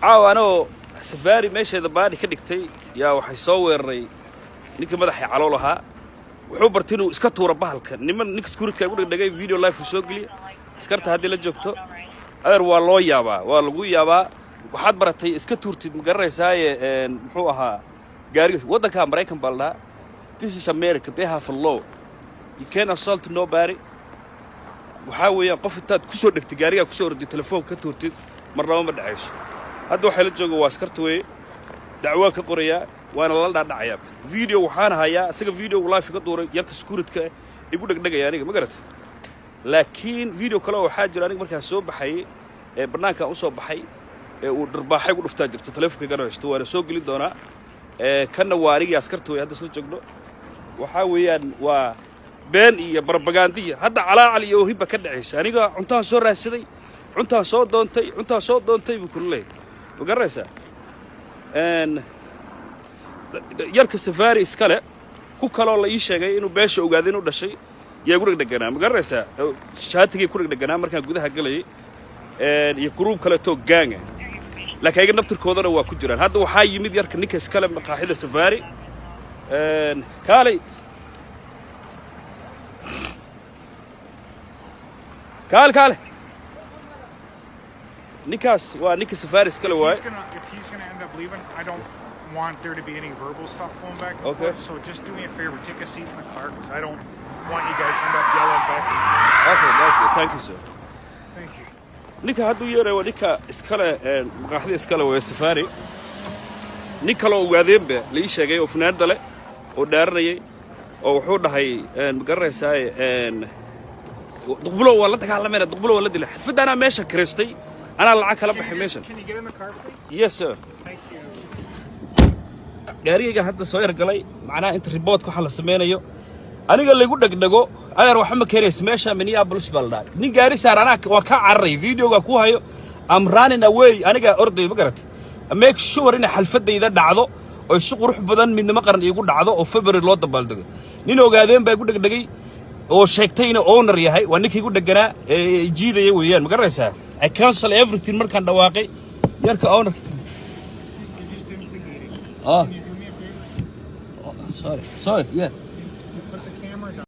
عاونو سفاري ماشي هذا بادي كدقتي يا waxay soo weeraray ninka madaxa calool ahaa wuxuu bartay inuu iska tuuro bahalka niman skuridka ugu dhagay video live soo galiya iskarta hadii la joogto adeer waa loo yaabaa waa lagu yaabaa waxaad baratay iska tuurtid ma garanaysaa muxuu ahaa gaariga wadanka Mareykan balda this is America they have a law you can't assault nobody waxa weeyaan qof intaad ku soo dhigtay gaariga ku soo orday telefoon ka tuurtid marnaba ma dhacayso hadda waxa la joogo waa askarta way dacwo ka qoraya waana la dhacaya video waxaan hayaa isaga video live ka duuray yarka skuridka igu dhagdhagaya aniga ma garatay laakiin video kale waxa jira aniga markaa soo baxay barnaamijka u soo baxay uu dharbaaxay ugu dhuftaa jirto telefoonka garaysto waana soo gali doonaa kana waariga askarta way hadda soo joogno waxa weeyaan waa been iyo barbagandiya hadda calaacal iyo hibba ka dhacaysa aniga cuntaan soo raadsaday cuntaan soo doontay buu kulay ma garanaysaa yarka safari iskale ku kale oo la ii sheegay inuu beesha ogaadin u dhashay yaa guriga dhaganaa ma garanaysaa shaatigii ku dhaganaa markaan gudaha galay iyo group kale to gaanga laakiin ayaga naftirkoodana waa ku jiraan hadda waxa yimid yarka ninka iskale maqaaxida safari kaale Nikas waa ninka safari iskale waay if he's going to end up leaving I don't want there to be any verbal stuff going back and forth so just do me a favor take a seat in the car cuz I don't want you guys to end up yelling back okay that's it thank you sir thank you ninka haduu yeeray waa ninka iskale maqaaxida iskale waa safari ninka loo ogaadeenba la ii sheegay oo funaanada leh oo dhaaranayay oo wuxuu dhahay ma garanaysaa duqbulo waa la dagaalamay duqbulo waa la dilay xafadana meesha kiristay أنا لعك كلام بحميشن. Can you get in the car please? Yes sir. Thank you. قاريجا هذا صغير قلي معناه أنت رباط كحل سمينا يو. أنا قال لي قول لك دقو أنا أروح محمد كريس ماشى من يابلس بلدان. نين قاري صار أنا وكعري فيديو قاكوها يو. I'm running away. أنا قا أرضي بقرت. make sure إن حلفت إذا دعضو أو السوق روح بدن من مقرن يقول دعضو أو فبر اللوط بلدان. نينو قاعدين بيقول لك دقي أو شيكتين أونر يهاي وانك يقول دقنا جيدة يويان مقرسها. I cancel everything markaan dhawaaqay yarka owner You're just instigating. Oh Can you do me a favor? sorry yeah